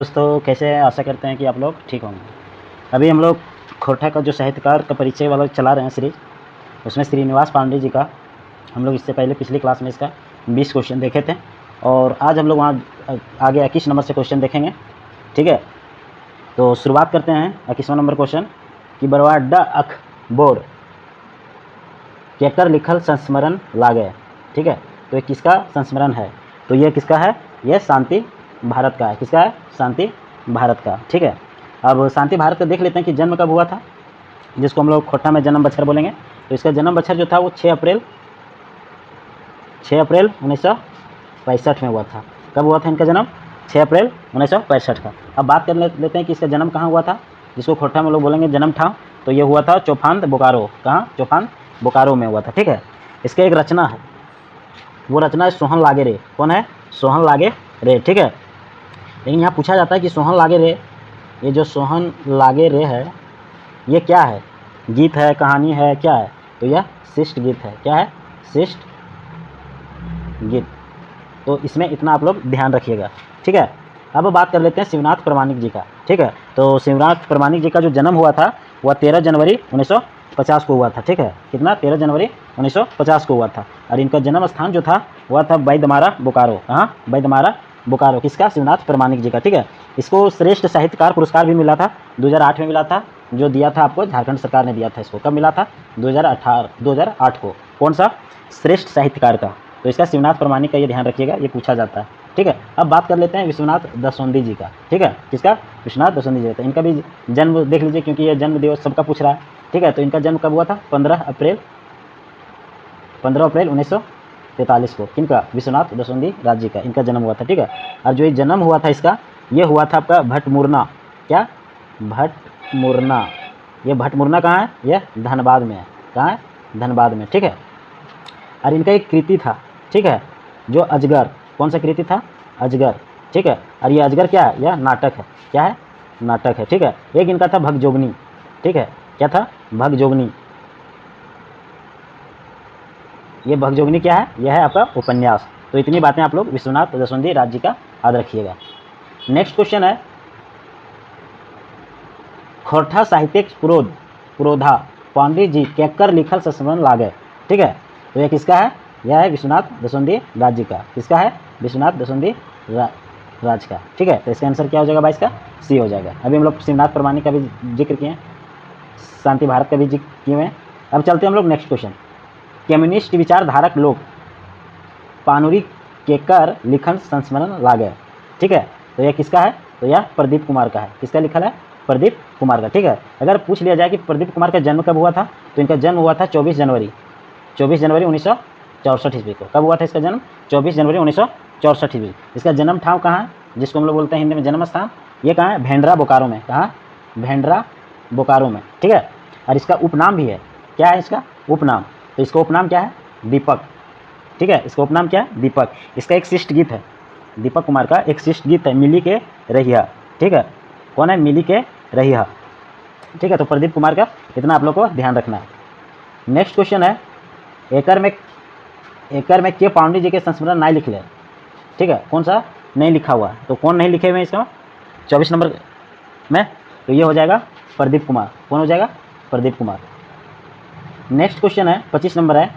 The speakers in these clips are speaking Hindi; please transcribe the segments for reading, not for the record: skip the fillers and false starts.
दोस्तों कैसे हैं? आशा करते हैं कि आप लोग ठीक होंगे। अभी हम लोग खोरठा का जो साहित्यकार का परिचय वाला चला रहे हैं सीरीज, उसमें श्रीनिवास पांडे जी का हम लोग इससे पहले पिछली क्लास में इसका 20 क्वेश्चन देखे थे और आज हम लोग वहाँ आगे 21 नंबर से क्वेश्चन देखेंगे। ठीक है, तो शुरुआत करते हैं 21वां नंबर क्वेश्चन कि बरवाडा अखबार केकर लिखल संस्मरण लागे। ठीक है, तो ये किसका संस्मरण है? तो ये किसका है? ये शांति भारत का है। किसका है? शांति भारत का। ठीक है, अब शांति भारत का देख लेते हैं कि जन्म कब हुआ था, जिसको हम लोग खोटा में जन्म बछर बोलेंगे। तो इसका जन्म बछर जो था वो 6 अप्रैल 1965 में हुआ था। कब हुआ था इनका जन्म? 6 अप्रैल 1965 का। अब बात कर लेते हैं कि इसका जन्म कहाँ हुआ था, जिसको खोटा में लोग बोलेंगे जन्म ठाव। तो ये हुआ था चौफांद बोकारो। कहाँ? चौफांद बोकारो में हुआ था। ठीक है, इसका एक रचना है, वो रचना है सोहन लागे रे। कौन है? सोहन लागे रे। ठीक है, लेकिन यहाँ पूछा जाता है कि सोहन लागे रे, ये जो सोहन लागे रे है ये क्या है? गीत है, कहानी है, क्या है? तो यह शिष्ट गीत है। क्या है? शिष्ट गीत। तो इसमें इतना आप लोग ध्यान रखिएगा। ठीक है, अब बात कर लेते हैं शिवनाथ प्रमाणिक जी का। ठीक है, तो शिवनाथ प्रमाणिक जी का जो जन्म हुआ था वह 13 जनवरी 1950 को हुआ था। ठीक है, कितना? 13 जनवरी 1950 को हुआ था। और इनका जन्म स्थान जो था वह था बैदमारा बोकारो। कहाँ? बैदमारा बोकारो। किसका? शिवनाथ प्रमाणिक जी का। ठीक है, इसको श्रेष्ठ साहित्यकार पुरस्कार भी मिला था 2008 में मिला था, जो दिया था आपको झारखंड सरकार ने दिया था। इसको कब मिला था? 2008 को। कौन सा? श्रेष्ठ साहित्यकार का। तो इसका शिवनाथ प्रमाणिक का ये ध्यान रखिएगा, ये पूछा जाता है। ठीक है, अब बात कर लेते हैं विश्वनाथ दसोंदी जी का। ठीक है, किसका? विश्वनाथ दसोंदी जी का। इनका भी जन्म देख लीजिए, क्योंकि ये जन्म दिवस सबका पूछ रहा है। ठीक है, तो इनका जन्म कब हुआ था? 15 अप्रैल 1943 को। किनका? विश्वनाथ दसोंदी राज जी का इनका जन्म हुआ था। ठीक है, और जो ये जन्म हुआ था इसका, ये हुआ था आपका भटमुरना। क्या? भटमुरना। ये भटमुरना कहाँ है? ये धनबाद में है। कहाँ है? धनबाद में। ठीक है, और इनका एक कृति था। ठीक है, जो अजगर। कौन सा कृति था? अजगर। ठीक है, और ये अजगर क्या है? यह नाटक है। क्या है? नाटक है। ठीक है, एक इनका था भगजोगनी। ठीक है, क्या था? भगजोगनी। ये भगजोगनी क्या है? यह है आपका उपन्यास। तो इतनी बातें आप लोग विश्वनाथ दसोंदी राज जी का याद रखिएगा। नेक्स्ट क्वेश्चन है खोरठा साहित्यिक पुरोधा पंडित जी केकर लिखल संस्मरण लागे। ठीक है, तो यह किसका है? यह है विश्वनाथ दसोंदी राज जी का। किसका है? विश्वनाथ दसोंदी राज का। ठीक है, तो इसका आंसर क्या हो जाएगा भाई? इसका सी हो जाएगा। अभी हम लोग शिवनाथ प्रमाणिक का भी जिक्र किए, शांति भारत का भी जिक्र किए हैं। अब चलते हैं हम लोग नेक्स्ट क्वेश्चन। कम्युनिस्ट विचारधारक लोग पानुरी केकर लिखन संस्मरण लागे। ठीक है, तो यह किसका है? तो यह प्रदीप कुमार का है। किसका लिखा है? प्रदीप कुमार का। ठीक है, अगर पूछ लिया जाए कि प्रदीप कुमार का जन्म कब हुआ था, तो इनका जन्म हुआ था 24 जनवरी 1964 ईस्वी को। कब हुआ था इसका जन्म? 24 जनवरी 1964 ईस्वी। इसका जन्म ठाव कहाँ है, जिसको हम लोग बोलते हैं हिंदी में जन्म स्थान? ये कहाँ है? भेंड्रा बोकारो में। कहाँ? भेंड्रा बोकारो में। ठीक है, और इसका उपनाम भी है। क्या है इसका उपनाम? तो इसका उपनाम क्या है? दीपक। ठीक है, इसका उपनाम क्या है? दीपक। इसका एक शिष्ट गीत है, दीपक कुमार का एक शिष्ट गीत है, मिली के रहिया। ठीक है, कौन है? मिली के रहिया। ठीक है, तो प्रदीप कुमार का इतना आप लोग को ध्यान रखना है। नेक्स्ट क्वेश्चन है एकर में के पांडे जी के संस्मरण नहीं लिख ले। ठीक है, कौन सा नहीं लिखा हुआ? तो कौन नहीं लिखे हुए इसका 24 नंबर में? तो ये हो जाएगा प्रदीप कुमार। कौन हो जाएगा? प्रदीप कुमार। नेक्स्ट क्वेश्चन है 25 नंबर है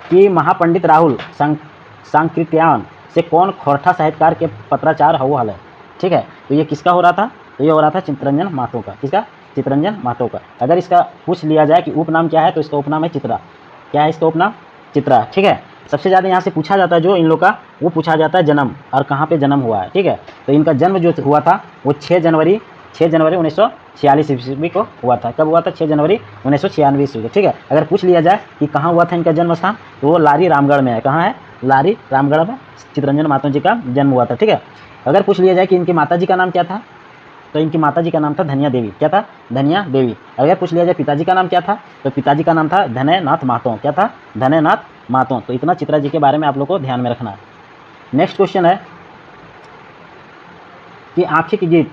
कि महापंडित राहुल सांकृत्यायन से कौन खोरठा साहित्यकार के पत्राचार हुआ है। ठीक है, तो ये किसका हो रहा था? तो ये हो रहा था चित्तरंजन महतो का। किसका? चित्तरंजन महतो का। अगर इसका पूछ लिया जाए कि उपनाम क्या है, तो इसका उपनाम है चित्रा। क्या है इसका उपनाम? चित्रा। ठीक है, सबसे ज़्यादा यहाँ से पूछा जाता है जो इन लोग का, वो पूछा जाता है जन्म और कहाँ पे जन्म हुआ है। ठीक है, तो इनका जन्म जो हुआ था वो 6 जनवरी 1946 ईस्वी को हुआ था। कब हुआ था? 6 जनवरी 1996 ईस्वी को। ठीक है, अगर पूछ लिया जाए कि कहाँ हुआ था इनका जन्म स्थान, तो वो लारी रामगढ़ में है। कहाँ है? लारी रामगढ़ में चित्तरंजन महतो जी का जन्म हुआ था। ठीक है, अगर पूछ लिया जाए कि इनकी माता जी का नाम क्या था, तो इनकी माता जी का नाम था धनिया देवी। क्या था? धनिया देवी। अगर पूछ लिया जाए पिताजी का नाम क्या था, तो पिताजी का नाम था धनयनाथ महतो। क्या था? धनयनाथ महतो। तो इतना चित्रा जी के बारे में आप लोग को ध्यान में रखना है। नेक्स्ट क्वेश्चन है कि आँखी के गीत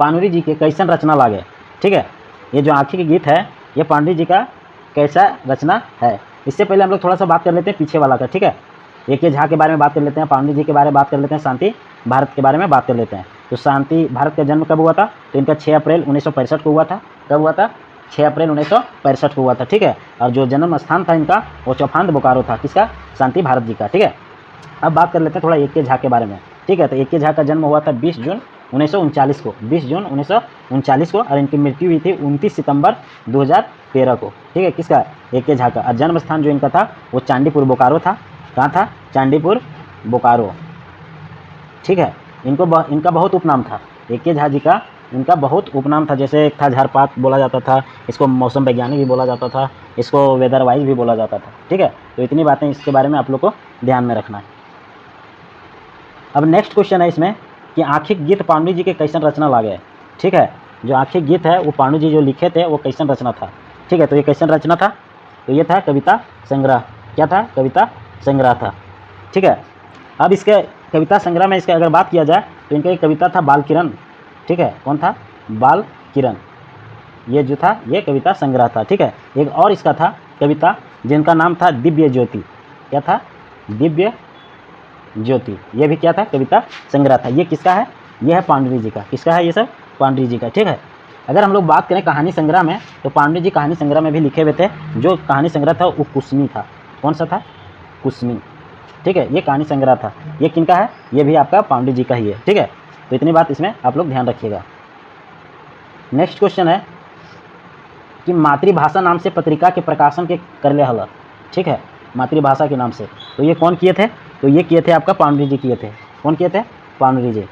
पानुरी जी के कैसन रचना लागे। ठीक है, ये जो आँखी के गीत है ये पांडे जी का कैसा रचना है? इससे पहले हम लोग थोड़ा सा बात कर लेते हैं पीछे वाला का। ठीक है, एक झा के बारे में बात कर लेते हैं, पांडे जी के बारे में बात कर लेते हैं, शांति भारत के बारे में बात कर लेते हैं। तो शांति भारत का जन्म कब हुआ था? तो इनका 6 अप्रैल 1965 को हुआ था। कब हुआ था? 6 अप्रैल 1965 को हुआ था, ठीक है। और जो जन्म स्थान था इनका वो चौफांद बोकारो था, किसका? शांति भारत जी का, ठीक है। अब बात कर लेते हैं थोड़ा ए.के. झा के बारे में, ठीक है। तो ए.के. झा का जन्म हुआ था 20 जून 1939 को, 20 जून 1939 को, और इनकी मृत्यु हुई थी 29 सितंबर 2013 को, ठीक है। किसका? ए.के. झा का। और जन्म स्थान जो इनका था वो चांदीपुर बोकारो था। कहाँ था? चांदीपुर बोकारो, ठीक है। इनका बहुत उपनाम था, ए.के. झा जी का इनका बहुत उपनाम था। जैसे एक था झारपात बोला जाता था, इसको मौसम वैज्ञानिक भी बोला जाता था, इसको वेदरवाइज भी बोला जाता था, ठीक है। तो इतनी बातें इसके बारे में आप लोग को ध्यान में रखना है। अब नेक्स्ट क्वेश्चन है इसमें कि आखिक गीत पांडु जी के कैसन रचना लागे, ठीक है। जो आखिक गीत है वो पांडु जी जो लिखे थे वो कैसन रचना था, ठीक है। तो ये कैसन रचना था? तो ये था कविता संग्रह। क्या था? कविता संग्रह था, ठीक है। अब इसके कविता संग्रह में इसके अगर बात किया जाए तो इनका एक कविता था बाल किरण, ठीक है। कौन था? बाल किरण। ये जो था ये कविता संग्रह था, ठीक है। एक और इसका था कविता जिनका नाम था दिव्य ज्योति। क्या था? दिव्य ज्योति। ये भी क्या था? कविता संग्रह था। ये किसका है? ये है पांडु जी का। किसका है ये सब? पांडु जी का, ठीक है। अगर हम लोग बात करें कहानी संग्रह में तो पांडु जी कहानी संग्रह में भी लिखे हुए थे। जो कहानी संग्रह था वो कुसमी था। कौन सा था? कुसमी, ठीक है। ये कहानी संग्रह था। ये किनका है? ये भी आपका पांडु जी का ही है, ठीक है। तो इतनी बात इसमें आप लोग ध्यान रखिएगा। नेक्स्ट क्वेश्चन है कि मातृभाषा नाम से पत्रिका के प्रकाशन के करले हल, ठीक है। मातृभाषा के नाम से तो ये कौन किए थे? तो ये किए थे आपका पांडु जी किए थे। कौन किए थे? पांडु जी।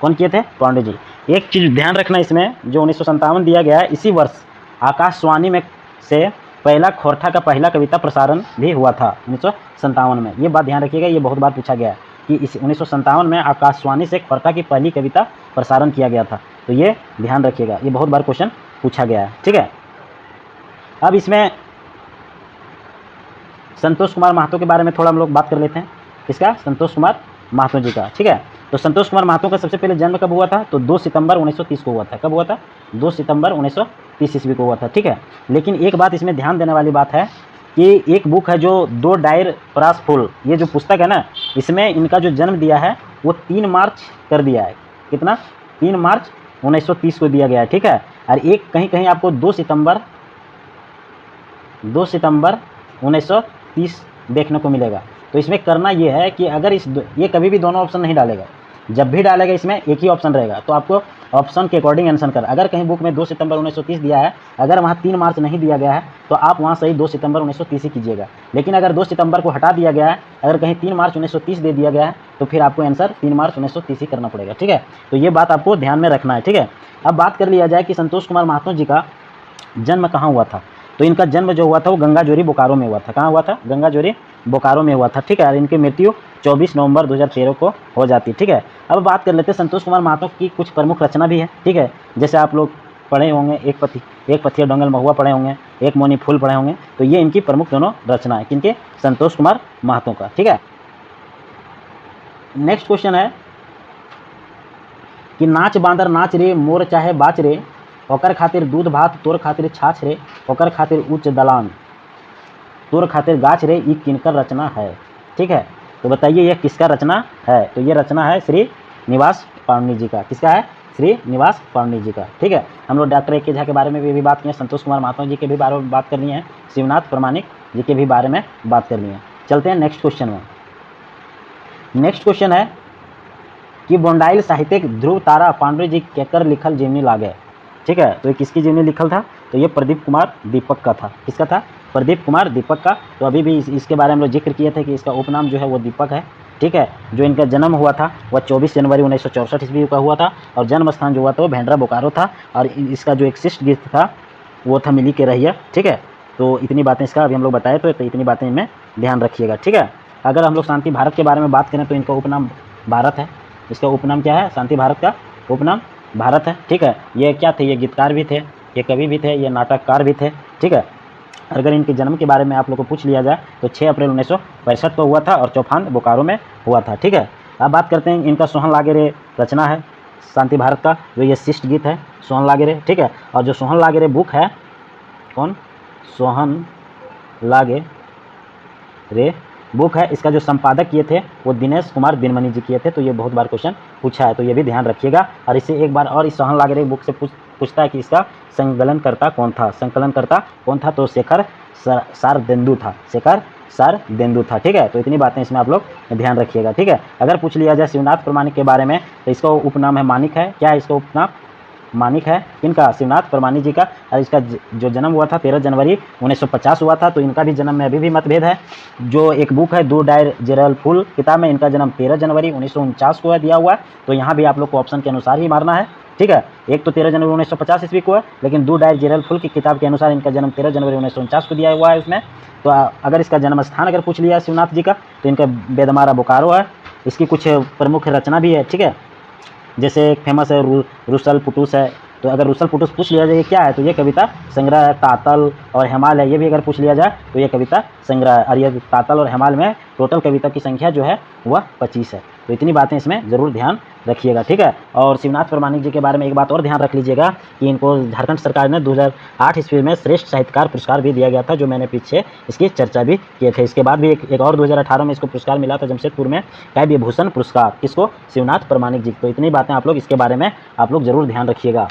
कौन किए थे? पांडु जी। एक चीज़ ध्यान रखना इसमें, जो 1957 दिया गया है, इसी वर्ष आकाशवाणी में से पहला खोरठा का पहला कविता प्रसारण भी हुआ था 1957 में। ये बात ध्यान रखिएगा, ये बहुत बार पूछा गया है कि इस 1957 में आकाशवाणी से खोरठा की पहली कविता प्रसारण किया गया था। तो ये ध्यान रखिएगा, ये बहुत बार क्वेश्चन पूछा गया है, ठीक है। अब इसमें संतोष कुमार महतो के बारे में थोड़ा हम लोग बात कर लेते हैं। किसका? संतोष कुमार महतो जी का, ठीक है। तो संतोष कुमार महतो का सबसे पहले जन्म कब हुआ था? तो 2 सितंबर 1930 को हुआ था। कब हुआ था? 2 सितंबर 1930 ईस्वी को हुआ था, ठीक है। लेकिन एक बात इसमें ध्यान देने वाली बात है कि एक बुक है जो 2 डायर परास फूल, ये जो पुस्तक है ना, इसमें इनका जो जन्म दिया है वो 3 मार्च कर दिया है। कितना? 3 मार्च 1930 को दिया गया है, ठीक है। और एक कहीं कहीं आपको 2 सितंबर 1930 देखने को मिलेगा। तो इसमें करना ये है कि अगर ये कभी भी दोनों ऑप्शन नहीं डालेगा, जब भी डालेगा इसमें एक ही ऑप्शन रहेगा। तो आपको ऑप्शन के अकॉर्डिंग आंसर कर, अगर कहीं बुक में 2 सितंबर 1930 दिया है, अगर वहाँ 3 मार्च नहीं दिया गया है तो आप वहाँ सही 2 सितंबर 1930 ही कीजिएगा। लेकिन अगर 2 सितंबर को हटा दिया गया है, अगर कहीं 3 मार्च 1930 दे दिया गया है, तो फिर आपको आंसर 3 मार्च 1930 ही करना पड़ेगा, ठीक है। तो ये बात आपको ध्यान में रखना है, ठीक है। अब बात कर लिया जाए कि संतोष कुमार महतो जी का जन्म कहाँ हुआ था। तो इनका जन्म जो हुआ था वो गंगाजोरी बोकारो में हुआ था। कहाँ हुआ था? गंगाजोरी बोकारो में हुआ था, ठीक है। और इनकी मृत्यु 24 नवंबर 2013 को हो जाती, ठीक है। अब बात कर लेते हैं संतोष कुमार महतो की कुछ प्रमुख रचना भी है, ठीक है। जैसे आप लोग पढ़े होंगे एक पथिया डोंगल महुआ पढ़े होंगे, एक मोनी फूल पढ़े होंगे। तो ये इनकी प्रमुख दोनों रचना है, किनके? संतोष कुमार महतो का, ठीक है। नेक्स्ट क्वेश्चन है कि नाच बांदर नाच रे मोर चाहे बाच रे, ओकर खातिर दूध भात तोर खातिर छाछ रे, ओकर खातिर उच्च दलान तोर खातिर गाछ रे, ये किनकर रचना है, ठीक है। तो बताइए ये किसका रचना है? तो ये रचना है श्री निवास पावनी जी का। किसका है? श्री निवास पावनी जी का, ठीक है। हम लोग डॉक्टर ए.के. झा के बारे में भी बात की है, संतोष कुमार महतो जी के भी बारे में बात करनी है, शिवनाथ प्रमाणिक जी के भी बारे में बात करनी है। चलते हैं नेक्स्ट क्वेश्चन में। नेक्स्ट क्वेश्चन है कि बोंडाइल साहित्यिक ध्रुव तारा पांडु जी केकर लिखल जीवनी लागे, ठीक है। तो ये किसकी जीवनी लिखल था? तो ये प्रदीप कुमार दीपक का था। किसका था? प्रदीप कुमार दीपक का। तो अभी भी इसके बारे में लोग जिक्र किए थे कि इसका उपनाम जो है वो दीपक है, ठीक है। जो इनका जन्म हुआ था वह 24 जनवरी 1964 ईस्वी का हुआ था, और जन्म स्थान जो हुआ था वो भेंडरा बोकारो था। और इसका जो एक शिष्ट गीत था वो था मिली के रहिया, ठीक है। तो इतनी बातें इसका अभी हम लोग बताए, तो इतनी बातें इनमें ध्यान रखिएगा, ठीक है। अगर हम लोग शांति भारत के बारे में बात करें तो इनका उपनाम भारत है। इसका उपनाम क्या है? शांति भारत का उपनाम भारत है, ठीक है। ये क्या थे? ये गीतकार भी थे, ये कवि भी थे, ये नाटककार भी थे, ठीक है। अगर इनके जन्म के बारे में आप लोग को पूछ लिया जाए तो 6 अप्रैल 1965 को हुआ था और चौफांद बोकारो में हुआ था, ठीक है। अब बात करते हैं इनका सोहन लागेरे रचना है शांति भारत का, जो ये शिष्ट गीत है सोहन लागेरे, ठीक है। और जो सोहन लागेरे बुक है, कौन? सोहन लागे रे बुक है, इसका जो संपादक किए थे वो दिनेश कुमार दिनमणि जी किए थे। तो ये बहुत बार क्वेश्चन पूछा है, तो ये भी ध्यान रखिएगा। और इससे एक बार और इस सोहन लागे बुक से पूछता है कि इसका संकलनकर्ता कौन था, संकलनकर्ता कौन था, तो शेखर शारदेंदु था, शेखर शारदेंदु था। ठीक है, तो इतनी बातें इसमें आप लोग ध्यान रखिएगा। ठीक है, अगर पूछ लिया जाए शिवनाथ प्रमाणिक के बारे में तो इसका उपनाम है मानिक है। क्या है इसका उपनाम? मानिक है। इनका शिवनाथ प्रमाणिक जी का। और इसका जो जन्म हुआ था 13 जनवरी 1950 हुआ था। तो इनका भी जन्म में अभी भी मतभेद है। जो एक बुक है दो डायर जेरल फुल किताब में, इनका जन्म 13 जनवरी 1949 को दिया हुआ है। तो यहाँ भी आप लोग को ऑप्शन के अनुसार ही मारना है। ठीक है, एक तो 13 जनवरी 1950 ईस्वी को है, लेकिन दो डायर जेरल फुल की किताब के अनुसार इनका जन्म 13 जनवरी 1949 को दिया हुआ है उसमें। तो अगर इसका जन्म स्थान अगर पूछ लिया शिवनाथ जी का तो इनका बेदमारा बोकारो है। इसकी कुछ प्रमुख रचना भी है। ठीक है, जैसे एक फेमस है रुसल पुटुस है। तो अगर रुसल पुटुस पूछ लिया जाए क्या है तो ये कविता संग्रह है। तातल और हेमाल है, ये भी अगर पूछ लिया जाए तो ये कविता संग्रह है। और ये तातल और हेमाल में टोटल कविता की संख्या जो है वह 25 है। तो इतनी बातें इसमें ज़रूर ध्यान रखिएगा। ठीक है, और शिवनाथ प्रमाणिक जी के बारे में एक बात और ध्यान रख लीजिएगा कि इनको झारखंड सरकार ने 2008 ईस्वी में श्रेष्ठ साहित्यकार पुरस्कार भी दिया गया था, जो मैंने पीछे इसकी चर्चा भी किए थे। इसके बाद भी एक और 2018 में इसको पुरस्कार मिला था जमशेदपुर में, काव्य भूषण पुरस्कार। किसको? शिवनाथ प्रमाणिक जी। तो इतनी बातें आप लोग इसके बारे में आप लोग जरूर ध्यान रखिएगा।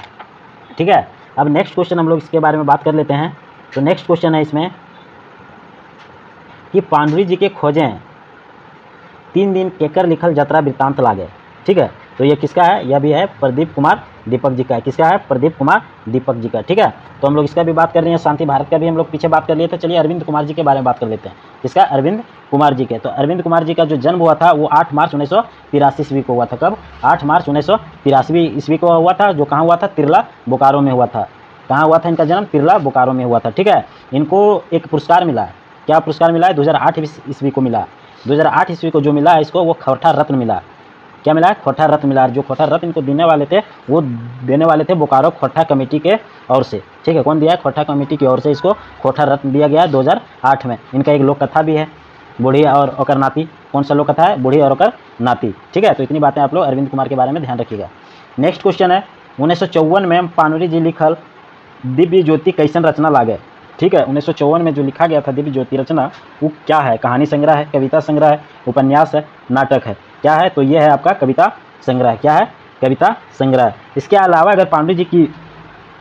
ठीक है, अब नेक्स्ट क्वेश्चन हम लोग इसके बारे में बात कर लेते हैं। तो नेक्स्ट क्वेश्चन है इसमें कि पांडुरी जी के खोजें 3 दिन केकर लिखल जतरा वृत्तांत लागे। ठीक है, तो ये किसका है? यह भी है प्रदीप कुमार दीपक जी का है। किसका है? प्रदीप कुमार दीपक जी का। ठीक है, तो हम लोग इसका भी बात कर रहे हैं। शांति भारत का भी हम लोग पीछे बात कर लिए थे। चलिए अरविंद कुमार जी के बारे में बात कर लेते हैं। किसका? अरविंद कुमार जी के। तो अरविंद कुमार जी का जो जन्म हुआ था वो 8 मार्च 1983 ईस्वी को हुआ था। कब? 8 मार्च 1983 ईस्वी को हुआ था। जो कहाँ हुआ था? तिरला बोकारो में हुआ था। कहाँ हुआ था इनका जन्म? तिरला बोकारो में हुआ था। ठीक है, इनको एक पुरस्कार मिला है। क्या पुरस्कार मिला है? 2008 ईस्वी को मिला। 2008 ईस्वी को जो मिला है इसको वो खोटा रत्न मिला। क्या मिला है? खोटा रत्न मिला। जो खोटा रत्न इनको देने वाले थे वो देने वाले थे बोकारो खोटा कमेटी के ओर से। ठीक है, कौन दिया है? खोटा कमेटी की ओर से इसको खोटा रत्न दिया गया 2008 में। इनका एक लोक कथा भी है, बूढ़ी और ओकर नाती। कौन सा लोक कथा है? बूढ़ी और ओकर नाती। ठीक है, तो इतनी बातें आप लोग अरविंद कुमार के बारे में ध्यान रखिएगा। नेक्स्ट क्वेश्चन है 1954 में पांडुरी जी लिखल दिव्य ज्योति कैसन रचना लागे। ठीक है, 1954 में जो लिखा गया था दिव्य ज्योति रचना वो क्या है? कहानी संग्रह है, कविता संग्रह है, उपन्यास है, नाटक है। क्या है? तो ये है आपका कविता संग्रह। क्या है? कविता संग्रह। इसके अलावा अगर पांडुरी जी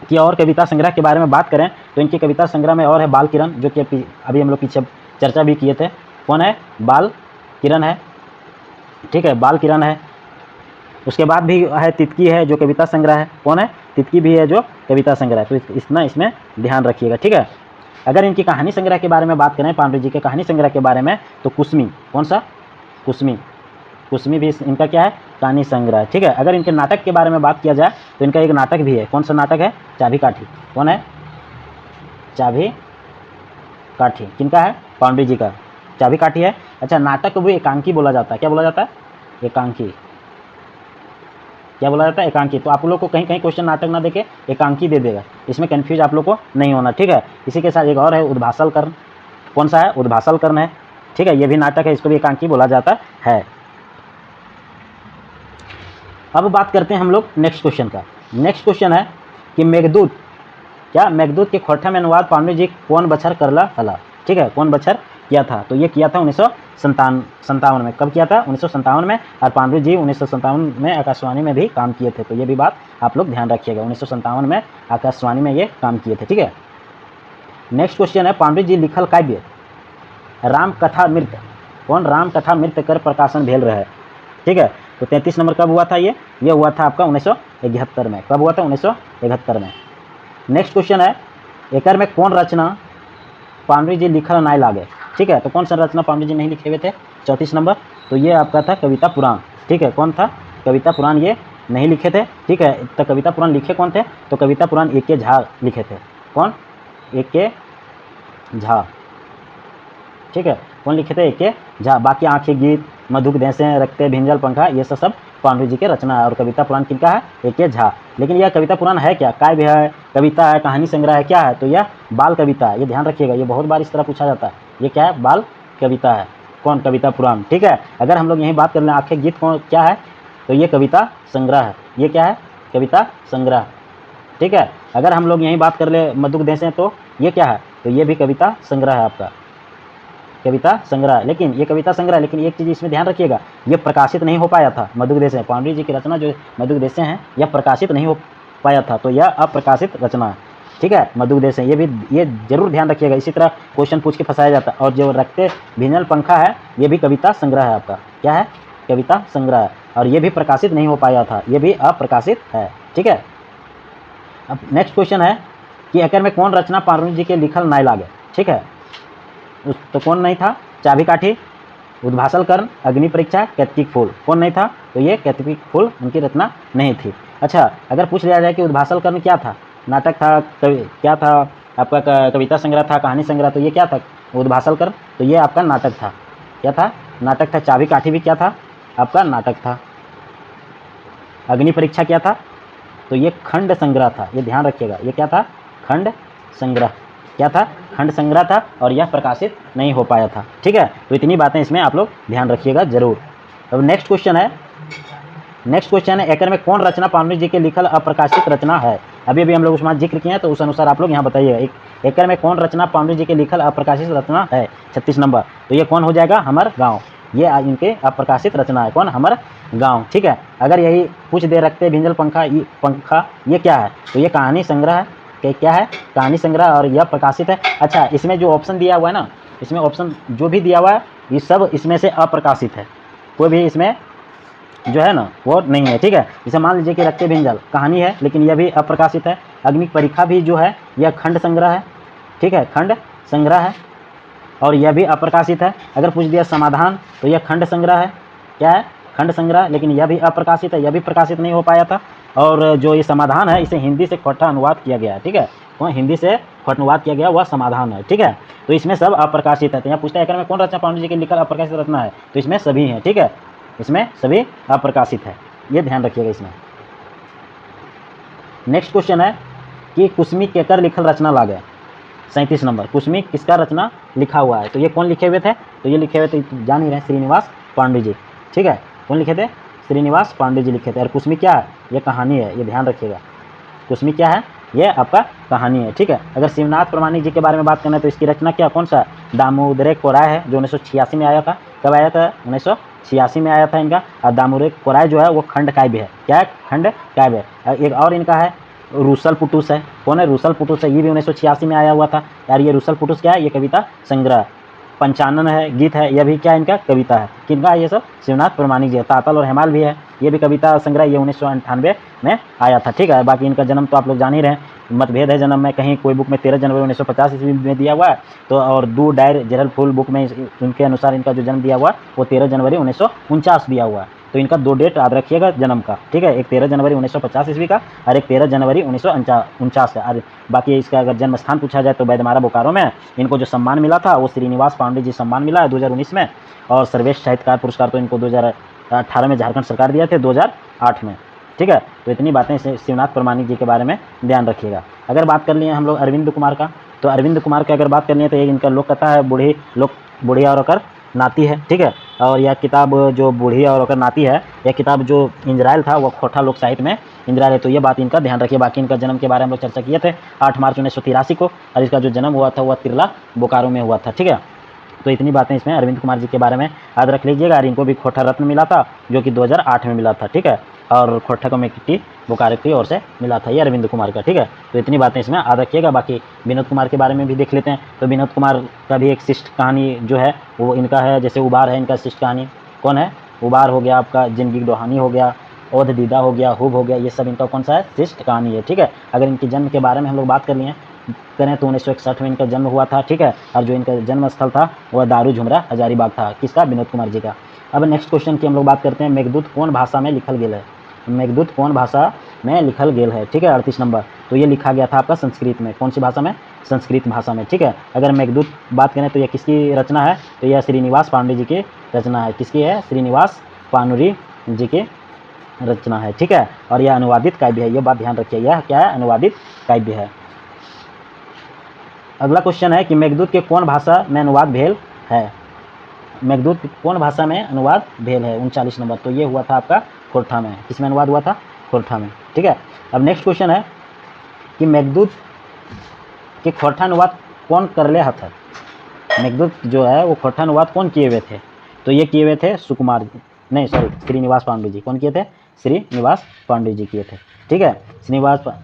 की और कविता संग्रह के बारे में बात करें तो इनकी कविता संग्रह में और है बाल किरण, जो कि अभी हम लोग पीछे चर्चा भी किए थे। कौन है? बाल किरण है। ठीक है, बाल किरण है। उसके बाद भी है तितकी है जो कविता संग्रह है। कौन है? तितकी भी है जो कविता संग्रह है। तो इतना इसमें ध्यान रखिएगा। ठीक है, अगर इनकी कहानी संग्रह के बारे में बात करें पांडुरी जी के कहानी संग्रह के बारे में तो कुसमी। कौन सा? कुसमी। कुसमी भी इनका क्या है? कहानी संग्रह। ठीक है, अगर इनके नाटक के बारे में बात किया जाए तो इनका एक नाटक भी है। कौन सा नाटक है? चाभी काठी। कौन है? चाभी काठी। किनका है? पांडुरी जी का चाभी काठी है। अच्छा, नाटक को भी एकांकी बोला जाता है। क्या बोला जाता है? एकांकी। क्या बोला जाता है? एकांकी। तो आप लोग को कहीं कहीं क्वेश्चन नाटक ना देके एकांकी दे देगा, इसमें कंफ्यूज आप लोग को नहीं होना। ठीक है, इसी के साथ एक और है उद्भासल कर्ण। कौन सा है? उद्भासल कर्ण है। ठीक है, ये भी नाटक है, इसको भी एकांकी बोला जाता है। अब बात करते हैं हम लोग नेक्स्ट क्वेश्चन का। नेक्स्ट क्वेश्चन है कि मेघदूत। क्या? मेघदूत के खोटा में अनुवाद पांडुरी जी कौन बछर करला हला। ठीक है, कौन बछर किया था? तो ये किया था 1957 में। कब किया था? 1957 में। और पांडुरी जी 1957 में आकाशवाणी में भी काम किए थे। तो ये भी बात आप लोग ध्यान रखिएगा, 1957 में आकाशवाणी में ये काम किए थे। ठीक है, नेक्स्ट क्वेश्चन है पांडुरी जी लिखल काव्य राम कथा मृत। कौन? राम कथा मृत कर प्रकाशन भेल रहे। ठीक है, तो 33 नंबर कब हुआ था? ये हुआ था आपका 1971 में। कब हुआ था? 1971 में। नेक्स्ट क्वेश्चन है एकर में कौन रचना पांडुरी जी लिखल नाय लागे। ठीक है, तो कौन सा रचना पांडुरी जी नहीं लिखे हुए थे? 34 नंबर। तो ये आपका था कविता पुराण। ठीक है, कौन था? कविता पुराण ये नहीं लिखे थे। ठीक है, तो कविता पुराण लिखे कौन थे? तो कविता पुराण ए के झा लिखे थे। कौन? ए के झा। ठीक है, कौन लिखे थे? ए के झा। बाकी आंखें गीत, मधुक देसें, रखते भिंजल पंखा, ये सब पांडुरी जी के रचना है। और कविता पुराण किनका है? ए के झा। लेकिन यह कविता पुराण है क्या? काव्य है, कविता है, कहानी संग्रह है, क्या है? तो यह बाल कविता है। ये ध्यान रखिएगा, ये बहुत बार इस तरह पूछा जाता है। ये क्या है? बाल कविता है। कौन? कविता पुराण। ठीक है, अगर हम लोग यहीं बात कर लें आंखें गीत कौन क्या है? तो ये कविता संग्रह है। ये क्या है? कविता संग्रह। ठीक है, अगर हम लोग यहीं बात कर ले मधुक देसें तो ये क्या है? तो ये भी कविता संग्रह है आपका। कविता संग्रह, लेकिन ये कविता संग्रह, लेकिन एक चीज़ इसमें ध्यान रखिएगा, ये प्रकाशित नहीं हो पाया था। मधुगदेश पांडुरंग जी की रचना जो मधुगदेश हैं यह प्रकाशित नहीं हो पाया था, तो यह अप्रकाशित रचना है, ठीक है। मधुगदेश ये जरूर ध्यान रखिएगा, इसी तरह क्वेश्चन पूछ के फंसाया जाता है। और जो रखते भिंजल पंखा है ये भी कविता संग्रह है आपका, क्या है, कविता संग्रह है, और ये भी प्रकाशित नहीं हो पाया था, ये भी अप्रकाशित है, ठीक है। अब नेक्स्ट क्वेश्चन है कि एकर में कौन रचना पांडुरंग जी के लिखल नाय लागे, ठीक है। तो कौन नहीं था, चाबी काठी, उद्भासल कर्ण, अग्नि परीक्षा, कैतकी फूल, कौन नहीं था, तो ये कैतकी फूल उनकी रचना नहीं थी। अच्छा, अगर पूछ लिया जाए कि उद्भासल कर्ण क्या था, नाटक था, क्या था आपका, कविता संग्रह था, कहानी संग्रह, तो ये क्या था, उद्भासल कर्ण, तो ये आपका नाटक था, क्या था, नाटक था। चाबी काठी भी क्या था, आपका नाटक था। अग्नि परीक्षा क्या था, तो ये खंड संग्रह था, ये ध्यान रखिएगा, ये क्या था, खंड संग्रह, क्या था, खंड संग्रह था, और यह प्रकाशित नहीं हो पाया था, ठीक है। तो इतनी बातें इसमें आप लोग ध्यान रखिएगा जरूर। अब नेक्स्ट क्वेश्चन है एकर में कौन रचना पांडुरंग जी के लिखल अप्रकाशित रचना है। अभी अभी हम लोग उसमें जिक्र किए हैं, तो उस अनुसार आप लोग यहाँ बताइएगा, एकर में कौन रचना पांडुरंग जी के लिखल अप्रकाशित रचना है, 36 नंबर, तो ये कौन हो जाएगा, हमर गाँव, ये इनके अप्रकाशित रचना है, कौन, हमर गाँव, ठीक है। अगर यही कुछ देर रखते भिंजल पंखा ये क्या है, तो ये कहानी संग्रह है, क्या है, कहानी संग्रह, और यह प्रकाशित है। अच्छा, इसमें जो ऑप्शन दिया हुआ है ना, इसमें ऑप्शन जो भी दिया हुआ है ये सब इसमें से अप्रकाशित है, कोई भी इसमें जो है ना वो नहीं है, ठीक है। जैसे मान लीजिए कि रक्ते भिंजल कहानी है, लेकिन यह भी अप्रकाशित है। अग्नि परीक्षा भी जो है यह खंड संग्रह है, ठीक है, खंड संग्रह है, और यह भी अप्रकाशित है। अगर पूछ दिया समाधान, तो यह खंड संग्रह है, क्या है, खंड संग्रह, लेकिन यह भी अप्रकाशित है, यह भी प्रकाशित नहीं हो पाया था। और जो ये समाधान है इसे हिंदी से खोटा अनुवाद किया गया है, ठीक है, वह हिंदी से खोटा अनुवाद किया गया वह समाधान है, ठीक है। तो इसमें सब अप्रकाशित है। तो यहाँ पूछता है एकर में कौन रचना पांडुरंग जी के लिखल अप्रकाशित रचना है, तो इसमें सभी हैं, ठीक है, इसमें सभी अप्रकाशित है, ये ध्यान रखिएगा इसमें। नेक्स्ट क्वेश्चन है कि कुसमी केकर लिखल रचना लागे, 37 नंबर, कुसमी किसका रचना लिखा हुआ है, तो ये कौन लिखे हुए थे, तो ये लिखे हुए थे, जान ही रहे, श्रीनिवास पांडु जी, ठीक है, कौन लिखे थे, श्रीनिवास पांडु जी लिखे थे। और कुसमी क्या है, ये कहानी है, ये ध्यान रखिएगा, कुसमी क्या है, ये आपका कहानी है, ठीक है। अगर शिवनाथ प्रमाणिक जी के बारे में बात करना है, तो इसकी रचना क्या, कौन सा, दामोदर कोराय है, जो 1986 में आया था, कब आया था, 1986 में आया था इनका। और दामोदर कोराय जो है वो खंड काव्य है, क्या है, खंड काव्य है। एक और इनका है रूसल पुटुस है, कौन है, रूसल पुटुस है, ये भी 1986 में आया हुआ था यार। ये रूसल पुटुस क्या है, ये कविता संग्रह। पंचानन है, गीत है, यह भी क्या इनका कविता है, किनका है ये सब, शिवनाथ प्रमाणिक जी है। तातल और हेमाल भी है, ये भी कविता संग्रह, ये 1998 में आया था, ठीक है। बाकी इनका जन्म तो आप लोग जान ही रहे हैं, मतभेद है जन्म में, कहीं कोई बुक में 13 जनवरी 1950 ईस्वी में दिया हुआ है, तो और दो डायर जेरल फुल बुक में उनके अनुसार इनका जो जन्म दिया हुआ है वो 13 जनवरी 1949 दिया हुआ है। तो इनका दो डेट याद रखिएगा जन्म का, ठीक है, एक 13 जनवरी 1950 ईस्वी का और एक 13 जनवरी 1949 का। और बाकी इसका अगर जन्म स्थान पूछा जाए तो बैदमारा बोकारो में। इनको जो सम्मान मिला था वो श्रीनिवास पांडे जी सम्मान मिला है 2019 में, और सर्वश्रेष्ठ साहित्यकार पुरस्कार तो इनको 2018 में झारखंड सरकार दिया थे, 2008 में, ठीक है। तो इतनी बातें शिवनाथ प्रमाणिक जी के बारे में ध्यान रखिएगा। अगर बात कर लिए हम लोग अरविंद कुमार का, तो अरविंद कुमार की अगर बात कर लिए तो ये इनका लोक कथा है बूढ़ी और ओकर नाती है, ठीक है। और यह किताब जो बूढ़ी और ओकर नाती है, यह किताब जो इंजराइल था वो खोटा लोक साहित्य में इंजराइल है, तो ये बात इनका ध्यान रखिए। बाकी इनका जन्म के बारे में हम लोग चर्चा किए थे 8 मार्च 1983 को, और इसका जो जन्म हुआ था वह तिरला बोकारो में हुआ था, ठीक है। तो इतनी बातें इसमें अरविंद कुमार जी के बारे में याद रख लीजिएगा। और इनको भी खोटा रत्न मिला था जो कि 2008 में मिला था, ठीक है, और खोटा कमेटी बोकारो की ओर से मिला था ये अरविंद कुमार का, ठीक है। तो इतनी बातें इसमें याद रखिएगा। बाकी विनोद कुमार के बारे में भी देख लेते हैं। तो विनोद कुमार का भी एक शिष्ट कहानी जो है वो इनका है, जैसे उबार है इनका शिष्ट कहानी, कौन है, उबार हो गया आपका, जिंदगी डोहानी हो गया, ओध दीदा हो गया, हुब हो गया, ये सब इनका कौन सा है, शिष्ट कहानी है, ठीक है। अगर इनके जन्म के बारे में हम लोग बात कर लिए करें तो 1961 में इनका जन्म हुआ था, ठीक है। और जो इनका जन्म स्थल था वह दारू झुमरा हजारीबाग था, किसका, विनोद कुमार जी का। अब नेक्स्ट क्वेश्चन की हम लोग बात करते हैं, मेघदूत कौन भाषा में लिखल गेल है, मेघदूत कौन भाषा में लिखल गेल है, ठीक है, 38 नंबर। तो ये लिखा गया था आपका संस्कृत में, कौन सी भाषा में, संस्कृत भाषा में, ठीक है। अगर मेघदूत बात करें तो यह किसकी रचना है, तो यह श्रीनिवास पांडे जी की रचना है, किसकी है, श्रीनिवास पानुरी जी की रचना है, ठीक है। और यह अनुवादित काव्य है, यह बात ध्यान रखिए, यह क्या है, अनुवादित काव्य है। अगला क्वेश्चन है कि मेघदूत के कौन भाषा में अनुवाद भेल है, मेघदूत कौन भाषा में अनुवाद भेल है, 39 नंबर। तो ये हुआ था आपका खोरठा में, किसमें अनुवाद हुआ था, खोरठा में, ठीक है। अब नेक्स्ट क्वेश्चन है कि मेघदूत के खोरठा अनुवाद कौन कर ले हथ, मेघदूत जो है वो खोटा अनुवाद कौन किए हुए थे? तो ये किए हुए थे सुकुमार जी, नहीं सॉरी श्रीनिवास पांडे जी। कौन किए थे? श्रीनिवास पांडे जी किए थे। ठीक है,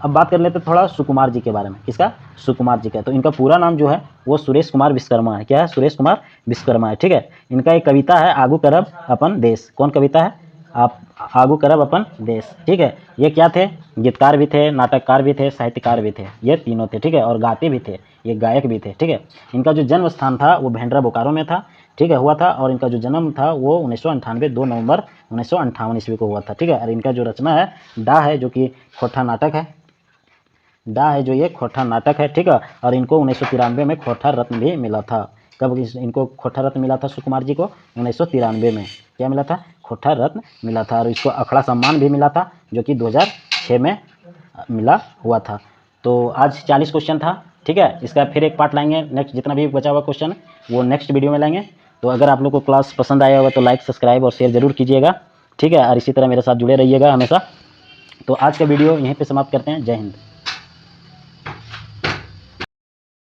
अब बात कर लेते थोड़ा सुकुमार जी के बारे में। किसका? सुकुमार जी का। तो इनका पूरा नाम जो है वो सुरेश कुमार विश्वकर्मा है। क्या है? सुरेश कुमार विश्वकर्मा है। ठीक है, इनका एक कविता है आगू करब अपन देश। कौन कविता है? आप आगू करब अपन देश। ठीक है, ये क्या थे? गीतकार भी थे, नाटककार भी थे, साहित्यकार भी थे, ये तीनों थे। ठीक है, और गाते भी थे, ये गायक भी थे। ठीक है, इनका जो जन्म स्थान था वो भेंडरा बोकारो में था। ठीक है, हुआ था। और इनका जो जन्म था वो 1998 2 नवंबर 1958 ईस्वी को हुआ था। ठीक है, और इनका जो रचना है डा है, जो कि खोटा नाटक है। डा है जो ये खोटा नाटक है। ठीक है, और इनको 1993 में खोटा रत्न भी मिला था। कब इनको खोटा रत्न मिला था सुकुमार जी को? 1993 में। क्या मिला था? खोटा रत्न मिला था। और इसको अखड़ा सम्मान भी मिला था, जो कि 2006 में मिला हुआ था। तो आज 40 क्वेश्चन था। ठीक है, इसका फिर एक पार्ट लाएंगे। नेक्स्ट जितना भी बचा हुआ क्वेश्चन वो नेक्स्ट वीडियो में लाएंगे। तो अगर आप लोग को क्लास पसंद आया होगा तो लाइक, सब्सक्राइब और शेयर जरूर कीजिएगा। ठीक है, और इसी तरह मेरे साथ जुड़े रहिएगा हमेशा। तो आज का वीडियो यहीं पे समाप्त करते हैं। जय हिंद।